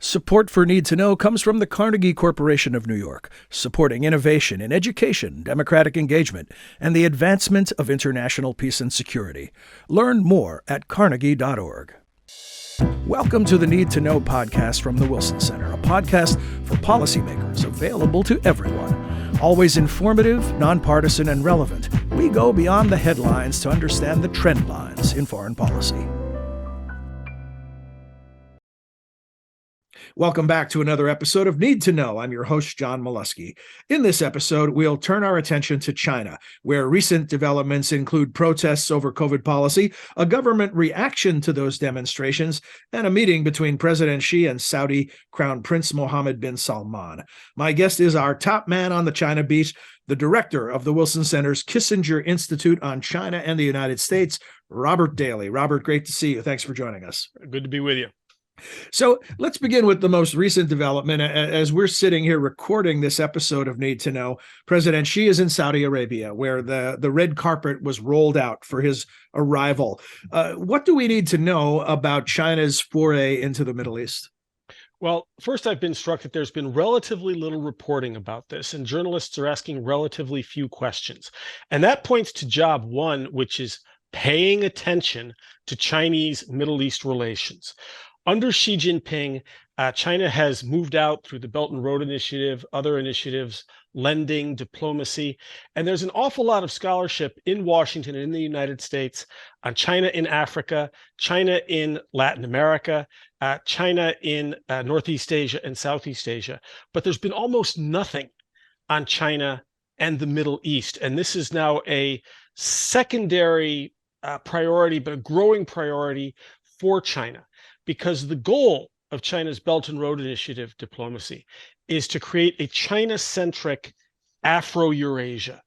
Support for Need to Know comes from the Carnegie Corporation of New York, supporting innovation in education, democratic engagement, and the advancement of international peace and security. Learn more at carnegie.org. Welcome to the Need to Know podcast from the Wilson Center, a podcast for policymakers available to everyone. Always informative, nonpartisan, and relevant, we go beyond the headlines to understand the trend lines in foreign policy. Welcome back to another episode of Need to Know. I'm your host, John Milewski. In this episode, we'll turn our attention to China, where recent developments include protests over COVID policy, a government reaction to those demonstrations, and a meeting between President Xi and Saudi Crown Prince Mohammed bin Salman. My guest is our top man on the China beat, the director of the Wilson Center's Kissinger Institute on China and the United States, Robert Daly. Robert, great to see you. Thanks for joining us. Good to be with you. So let's begin with the most recent development. As we're sitting here recording this episode of Need to Know, President Xi is in Saudi Arabia, where the red carpet was rolled out for his arrival. What do we need to know about China's foray into the Middle East? Well, first, I've been struck that there's been relatively little reporting about this, and journalists are asking relatively few questions. And that points to job one, which is paying attention to Chinese Middle East relations. Under Xi Jinping, China has moved out through the Belt and Road Initiative, other initiatives, lending, diplomacy, and there's an awful lot of scholarship in Washington and in the United States on China in Africa, China in Latin America, China in Northeast Asia and Southeast Asia. But there's been almost nothing on China and the Middle East, and this is now a secondary priority, but a growing priority for China. Because the goal of China's Belt and Road Initiative diplomacy is to create a China-centric Afro-Eurasia.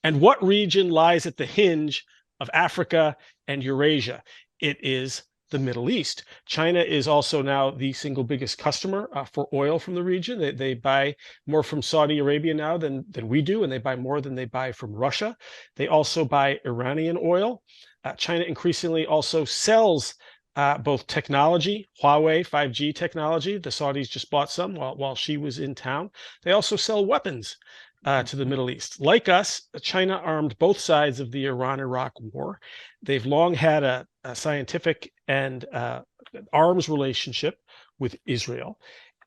And what region lies at the hinge of Africa and Eurasia? It is the Middle East. China is also now the single biggest customer for oil from the region. They buy more from Saudi Arabia now than we do, and they buy more than they buy from Russia. They also buy Iranian oil. China increasingly also sells both technology, Huawei 5G technology. The Saudis just bought some while she was in town. They also sell weapons to the Middle East. Like us, China armed both sides of the Iran-Iraq war. They've long had a scientific and arms relationship with Israel.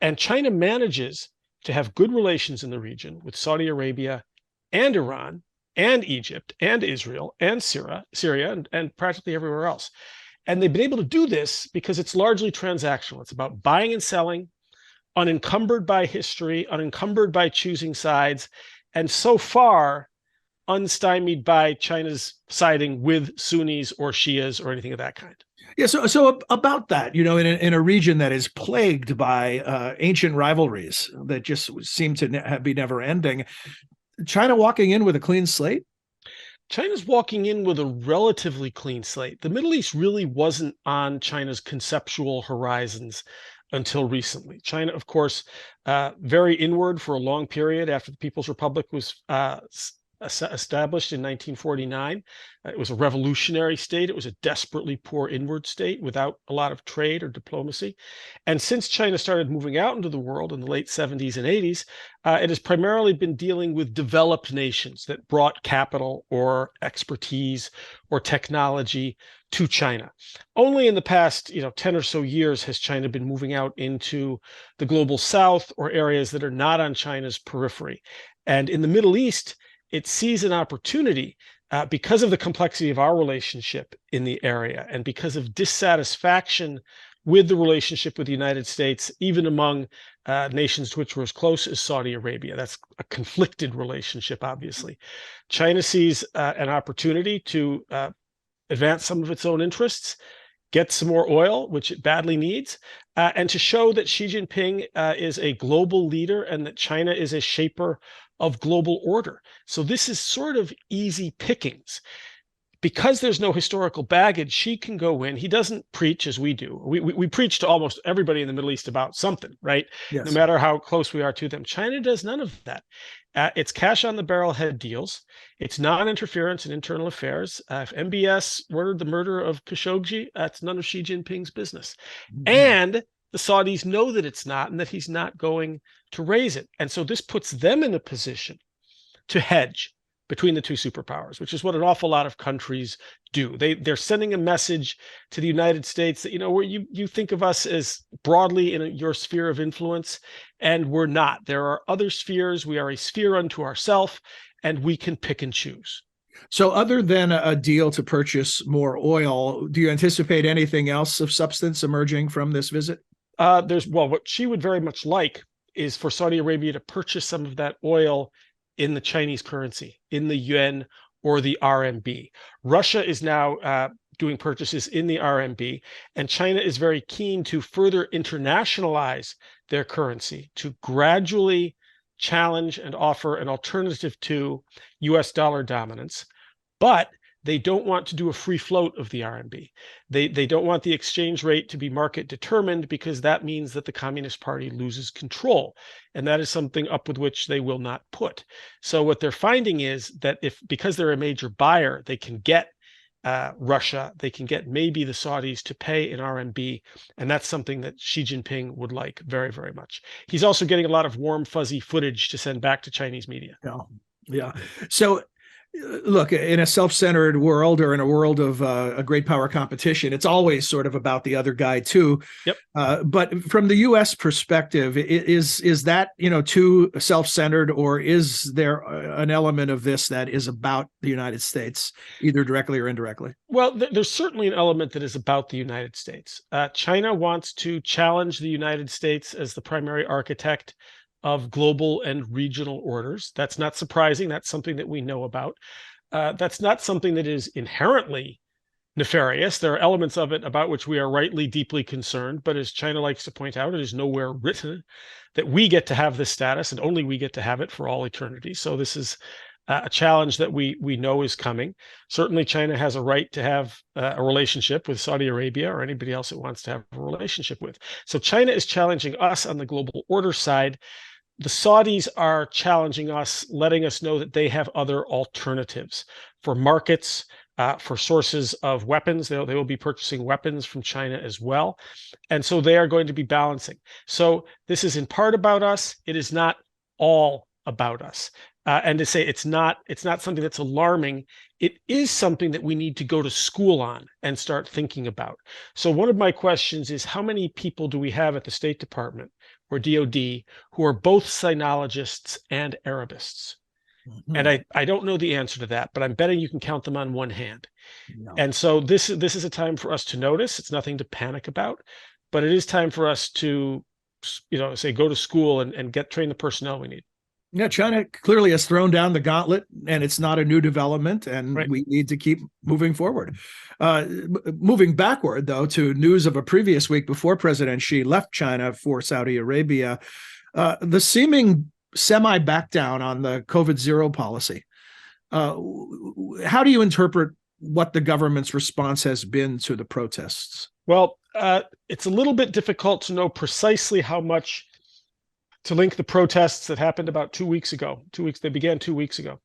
And China manages to have good relations in the region with Saudi Arabia and Iran and Egypt and Israel and Syria and practically everywhere else. And they've been able to do this because it's largely transactional. It's about buying and selling, unencumbered by history, unencumbered by choosing sides, and so far unstymied by China's siding with Sunnis or Shias or anything of that kind. Yeah, so about that, in a region that is plagued by ancient rivalries that just seem to be never ending, China walking in with a clean slate? China's walking in with a relatively clean slate. The Middle East really wasn't on China's conceptual horizons until recently. China, of course, very inward for a long period after the People's Republic was established in 1949. It was a revolutionary state. It was a desperately poor inward state without a lot of trade or diplomacy. And since China started moving out into the world in the late 70s and 80s, it has primarily been dealing with developed nations that brought capital or expertise or technology to China. Only in the past 10 or so years has China been moving out into the global south or areas that are not on China's periphery. And in the Middle East, it sees an opportunity because of the complexity of our relationship in the area and because of dissatisfaction with the relationship with the United States, even among nations to which we're as close as Saudi Arabia. That's a conflicted relationship, obviously. China sees an opportunity to advance some of its own interests, get some more oil, which it badly needs, and to show that Xi Jinping is a global leader and that China is a shaper of global order. So this is sort of easy pickings. Because there's no historical baggage, Xi can go in. He doesn't preach as we do. We preach to almost everybody in the Middle East about something, right? Yes. No matter how close we are to them. China does none of that. It's cash on the barrelhead deals. It's non-interference in internal affairs. If MBS ordered the murder of Khashoggi, that's none of Xi Jinping's business. Mm-hmm. And the Saudis know that it's not and that he's not going to raise it. And so this puts them in a position to hedge between the two superpowers, which is what an awful lot of countries do. They're sending a message to the United States that, where you think of us as broadly in your sphere of influence, and we're not. There are other spheres. We are a sphere unto ourselves, and we can pick and choose. So other than a deal to purchase more oil, do you anticipate anything else of substance emerging from this visit? What she would very much like is for Saudi Arabia to purchase some of that oil in the Chinese currency, in the yuan or the RMB. Russia is now doing purchases in the RMB, and China is very keen to further internationalize their currency, to gradually challenge and offer an alternative to US dollar dominance. But they don't want to do a free float of the RMB. They don't want the exchange rate to be market determined, because that means that the Communist Party loses control. And that is something up with which they will not put. So what they're finding is that because they're a major buyer, they can get Russia, they can get maybe the Saudis to pay in RMB. And that's something that Xi Jinping would like very, very much. He's also getting a lot of warm, fuzzy footage to send back to Chinese media. Yeah. So look, in a self-centered world, or in a world of a great power competition, it's always sort of about the other guy too. Yep. But from the U.S. perspective, is that too self-centered, or is there an element of this that is about the United States, either directly or indirectly? Well, there's certainly an element that is about the United States. China wants to challenge the United States as the primary architect of global and regional orders. That's not surprising. That's something that we know about. That's not something that is inherently nefarious. There are elements of it about which we are rightly deeply concerned, but as China likes to point out, it is nowhere written that we get to have this status, and only we get to have it for all eternity. So this is a challenge that we know is coming. Certainly, China has a right to have a relationship with Saudi Arabia or anybody else it wants to have a relationship with. So China is challenging us on the global order side. The Saudis are challenging us, letting us know that they have other alternatives for markets, for sources of weapons. They will be purchasing weapons from China as well. And so they are going to be balancing. So this is in part about us. It is not all about us. And to say it's not something that's alarming, it is something that we need to go to school on and start thinking about. So one of my questions is, how many people do we have at the State Department or DOD who are both sinologists and Arabists? Mm-hmm. And I don't know the answer to that, but I'm betting you can count them on one hand. No. And so this is a time for us to notice. It's nothing to panic about, but it is time for us to, say, go to school and train the personnel we need. Yeah, China clearly has thrown down the gauntlet, and it's not a new development, and right. We need to keep moving forward. Moving backward, though, to news of a previous week before President Xi left China for Saudi Arabia, the seeming semi-back down on the COVID zero policy. How do you interpret what the government's response has been to the protests? Well, it's a little bit difficult to know precisely how much to link the protests that happened about 2 weeks ago. They began 2 weeks ago.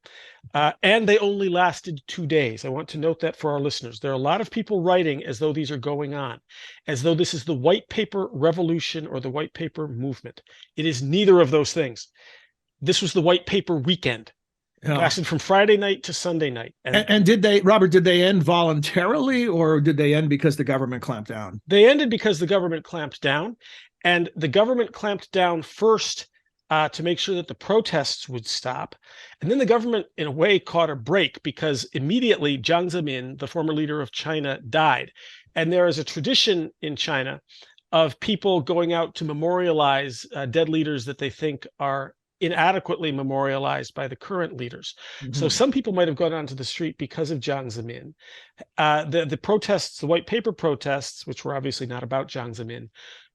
And they only lasted 2 days. I want to note that for our listeners. There are a lot of people writing as though these are going on, as though this is the white paper revolution or the white paper movement. It is neither of those things. This was the white paper weekend. It lasted from Friday night to Sunday night. And did they end voluntarily, or did they end because the government clamped down? They ended because the government clamped down. And the government clamped down first to make sure that the protests would stop. And then the government, in a way, caught a break, because immediately Jiang Zemin, the former leader of China, died. And there is a tradition in China of people going out to memorialize dead leaders that they think are inadequately memorialized by the current leaders. Mm-hmm. So some people might have gone onto the street because of Jiang Zemin. The protests, the white paper protests, which were obviously not about Jiang Zemin,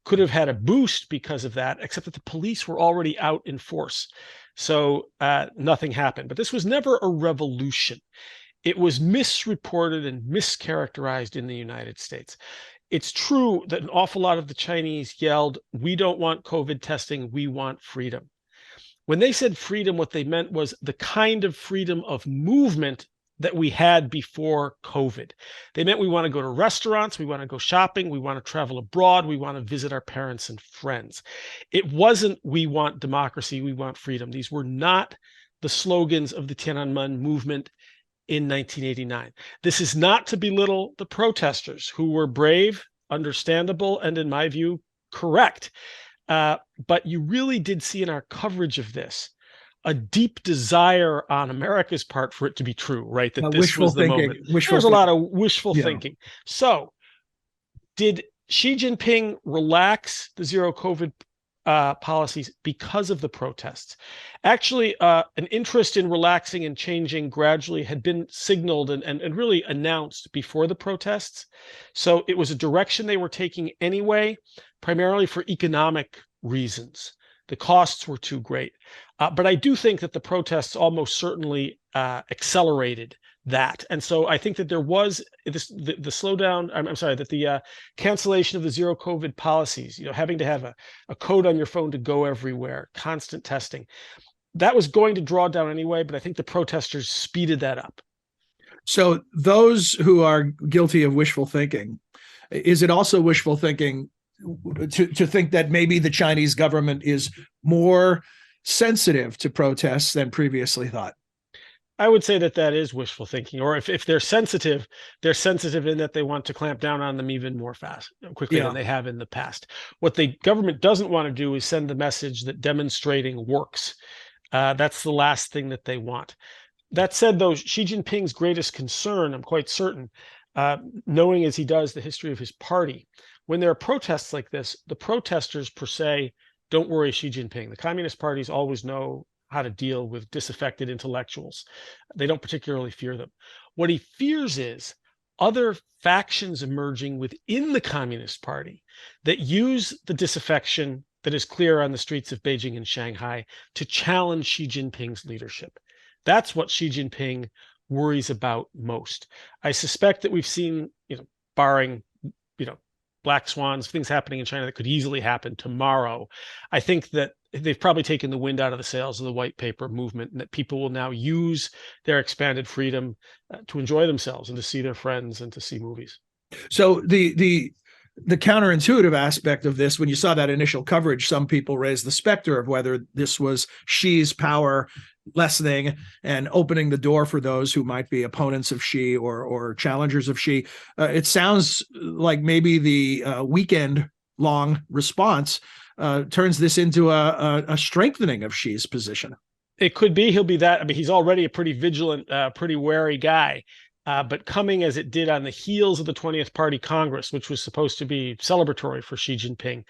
could have had a boost because of that, except that the police were already out in force. So nothing happened. But this was never a revolution. It was misreported and mischaracterized in the United States. It's true that an awful lot of the Chinese yelled, "We don't want COVID testing, we want freedom." When they said freedom, what they meant was the kind of freedom of movement that we had before COVID. They meant we want to go to restaurants, we want to go shopping, we want to travel abroad, we want to visit our parents and friends. It wasn't we want democracy, we want freedom. These were not the slogans of the Tiananmen movement in 1989. This is not to belittle the protesters who were brave, understandable, and in my view, correct. But you really did see in our coverage of this a deep desire on America's part for it to be true, right? That this was the moment. There was a lot of wishful thinking. So did Xi Jinping relax the zero COVID policies because of the protests? Actually, an interest in relaxing and changing gradually had been signaled and really announced before the protests. So it was a direction they were taking anyway, primarily for economic reasons. The costs were too great. But I do think that the protests almost certainly accelerated that. And so I think that there was this, the slowdown, I'm sorry, that the cancellation of the zero COVID policies, having to have a code on your phone to go everywhere, constant testing, that was going to draw down anyway, but I think the protesters speeded that up. So those who are guilty of wishful thinking, is it also wishful thinking to think that maybe the Chinese government is more sensitive to protests than previously thought? I would say that that is wishful thinking, or if they're sensitive in that they want to clamp down on them even more quickly than they have in the past. What the government doesn't want to do is send the message that demonstrating works. That's the last thing that they want. That said, though, Xi Jinping's greatest concern, I'm quite certain, knowing as he does the history of his party, when there are protests like this, the protesters per se don't worry Xi Jinping. The Communist parties always know how to deal with disaffected intellectuals. They don't particularly fear them. What he fears is other factions emerging within the Communist Party that use the disaffection that is clear on the streets of Beijing and Shanghai to challenge Xi Jinping's leadership. That's what Xi Jinping worries about most. I suspect that we've seen, barring, black swans, things happening in China that could easily happen tomorrow. I think that they've probably taken the wind out of the sails of the white paper movement, and that people will now use their expanded freedom to enjoy themselves and to see their friends and to see movies. So the counterintuitive aspect of this, when you saw that initial coverage, some people raised the specter of whether this was Xi's power lessening and opening the door for those who might be opponents of Xi or challengers of Xi. It sounds like maybe the weekend-long response turns this into a strengthening of Xi's position. It could be. He'll be that. I mean, he's already a pretty vigilant, pretty wary guy. But coming as it did on the heels of the 20th Party Congress, which was supposed to be celebratory for Xi Jinping,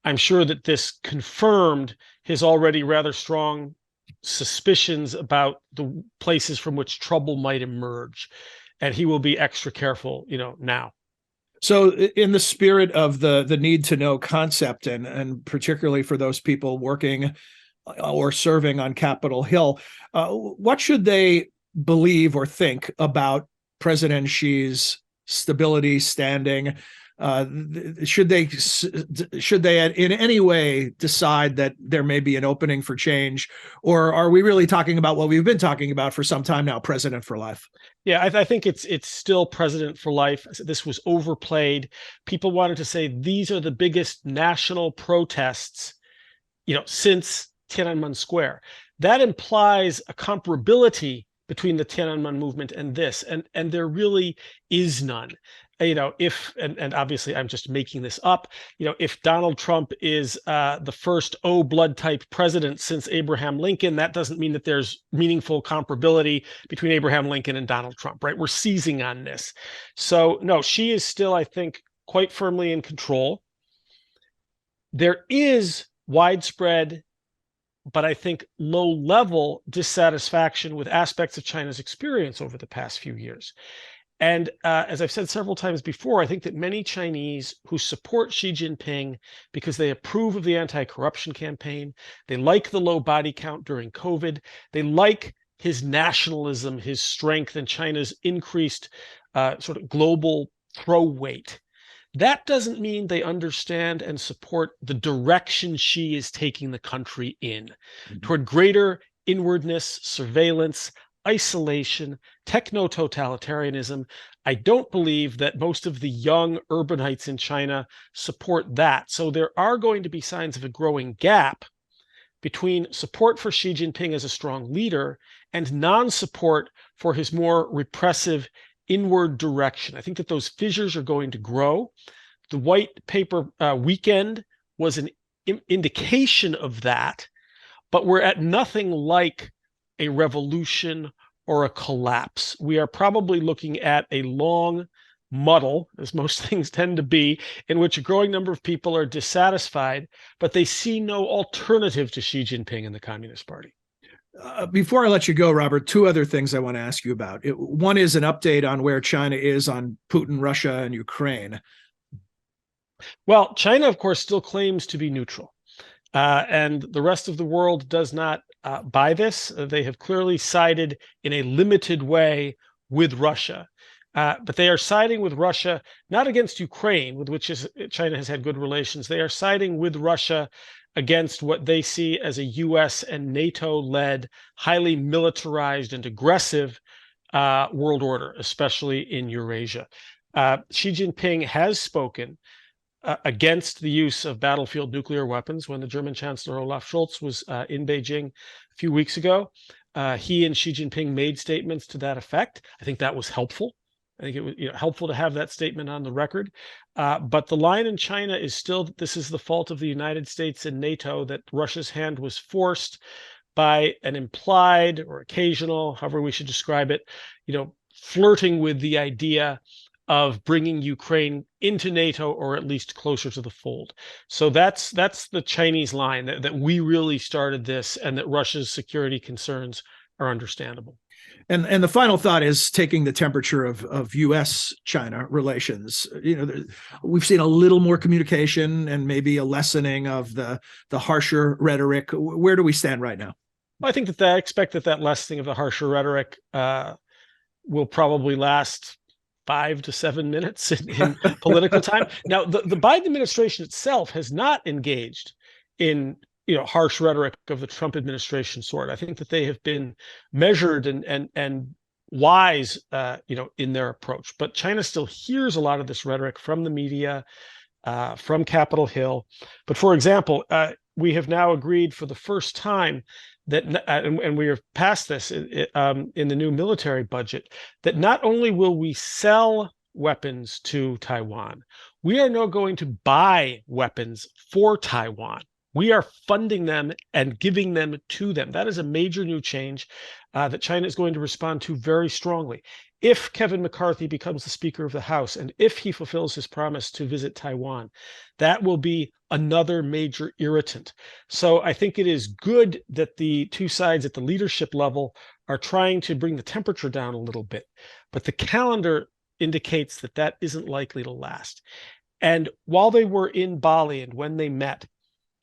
I'm sure that this confirmed his already rather strong suspicions about the places from which trouble might emerge. And he will be extra careful, now. So in the spirit of the need to know concept, and particularly for those people working or serving on Capitol Hill, what should they believe or think about President Xi's stability, standing? Should they in any way decide that there may be an opening for change, or are we really talking about what we've been talking about for some time now, president for life? Yeah, I think it's still president for life. This was overplayed. People wanted to say these are the biggest national protests, since Tiananmen Square. That implies a comparability between the Tiananmen movement and this, and there really is none. If and obviously I'm just making this up, if Donald Trump is the first O blood type president since Abraham Lincoln, that doesn't mean that there's meaningful comparability between Abraham Lincoln and Donald Trump, right? We're seizing on this. So no, Xi is still, I think, quite firmly in control. There is widespread, but I think low-level dissatisfaction with aspects of China's experience over the past few years. And as I've said several times before, I think that many Chinese who support Xi Jinping because they approve of the anti-corruption campaign, they like the low body count during COVID, they like his nationalism, his strength, and China's increased sort of global throw weight. That doesn't mean they understand and support the direction Xi is taking the country in, toward greater inwardness, surveillance, isolation, techno-totalitarianism. I don't believe that most of the young urbanites in China support that. So there are going to be signs of a growing gap between support for Xi Jinping as a strong leader and non-support for his more repressive inward direction. I think that those fissures are going to grow. The white paper weekend was an indication of that, but we're at nothing like a revolution or a collapse. We are probably looking at a long muddle, as most things tend to be, in which a growing number of people are dissatisfied, but they see no alternative to Xi Jinping and the Communist Party. Before I let you go, Robert, two other things I want to ask you about. One is an update on where China is on Putin, Russia, and Ukraine. Well, China, of course, still claims to be neutral. And the rest of the world does not buy this. They have clearly sided in a limited way with Russia. But they are siding with Russia, not against Ukraine, with which China has had good relations. They are siding with Russia against what they see as a US and NATO-led, highly militarized and aggressive world order, especially in Eurasia. Xi Jinping has spoken against the use of battlefield nuclear weapons when the German Chancellor Olaf Scholz was in Beijing a few weeks ago. He and Xi Jinping made statements to that effect. I think that was helpful. I think it was helpful to have that statement on the record. But the line in China is still that this is the fault of the United States and NATO, that Russia's hand was forced by an implied or occasional, however we should describe it, flirting with the idea of bringing Ukraine into NATO or at least closer to the fold. So that's the Chinese line, that we really started this and that Russia's security concerns are understandable. And the final thought is taking the temperature of U.S.-China relations. We've seen a little more communication and maybe a lessening of the harsher rhetoric. Where do we stand right now? Well, I think that I expect that lessening of the harsher rhetoric will probably last 5 to 7 minutes in political time. Now, the Biden administration itself has not engaged in harsh rhetoric of the Trump administration sort. I think that they have been measured and wise, in their approach. But China still hears a lot of this rhetoric from the media, from Capitol Hill. But for example, we have now agreed for the first time that, and we are past this in the new military budget, that not only will we sell weapons to Taiwan, we are now going to buy weapons for Taiwan. We are funding them and giving them to them. That is a major new change that China is going to respond to very strongly. If Kevin McCarthy becomes the Speaker of the House, and if he fulfills his promise to visit Taiwan, that will be another major irritant. So I think it is good that the two sides at the leadership level are trying to bring the temperature down a little bit. But the calendar indicates that that isn't likely to last. And while they were in Bali and when they met,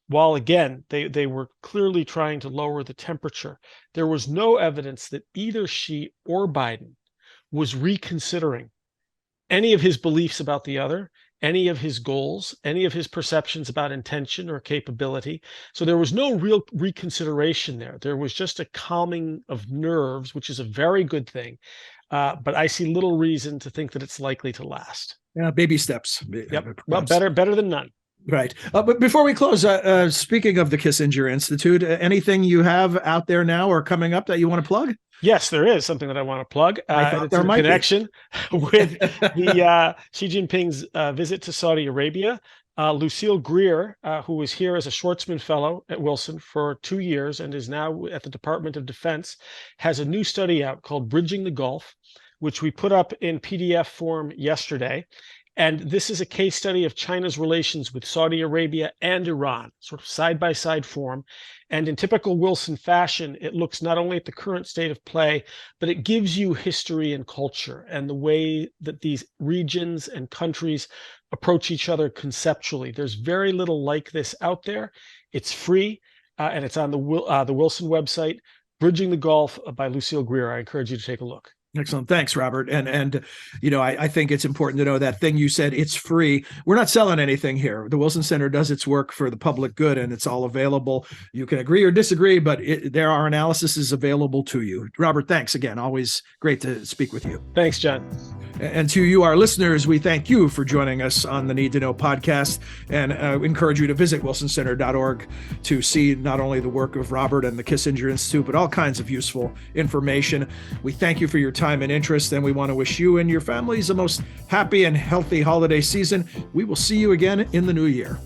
while again, they were clearly trying to lower the temperature, there was no evidence that either Xi or Biden was reconsidering any of his beliefs about the other, any of his goals, any of his perceptions about intention or capability. So there was no real reconsideration there. There was just a calming of nerves, which is a very good thing. But I see little reason to think that it's likely to last. Yeah, baby steps. Yep. Well, better than none. Right. But before we close, speaking of the Kissinger Institute, anything you have out there now or coming up that you want to plug? Yes, there is something that I want to plug. It's in connection with the Xi Jinping's visit to Saudi Arabia. Lucille Greer, who was here as a Schwartzman Fellow at Wilson for 2 years and is now at the Department of Defense, has a new study out called Bridging the Gulf, which we put up in PDF form yesterday. And this is a case study of China's relations with Saudi Arabia and Iran, sort of side-by-side form. And in typical Wilson fashion, it looks not only at the current state of play, but it gives you history and culture and the way that these regions and countries approach each other conceptually. There's very little like this out there. It's free, and it's on the Wilson website, Bridging the Gulf by Lucille Greer. I encourage you to take a look. Excellent. Thanks, Robert. And I think it's important to know that thing you said, it's free. We're not selling anything here. The Wilson Center does its work for the public good, and it's all available. You can agree or disagree, but there are analyses available to you. Robert, thanks again. Always great to speak with you. Thanks, John. And to you, our listeners, we thank you for joining us on the Need to Know podcast, and encourage you to visit wilsoncenter.org to see not only the work of Robert and the Kissinger Institute, but all kinds of useful information. We thank you for your time and interest, and we want to wish you and your families the most happy and healthy holiday season. We will see you again in the new year.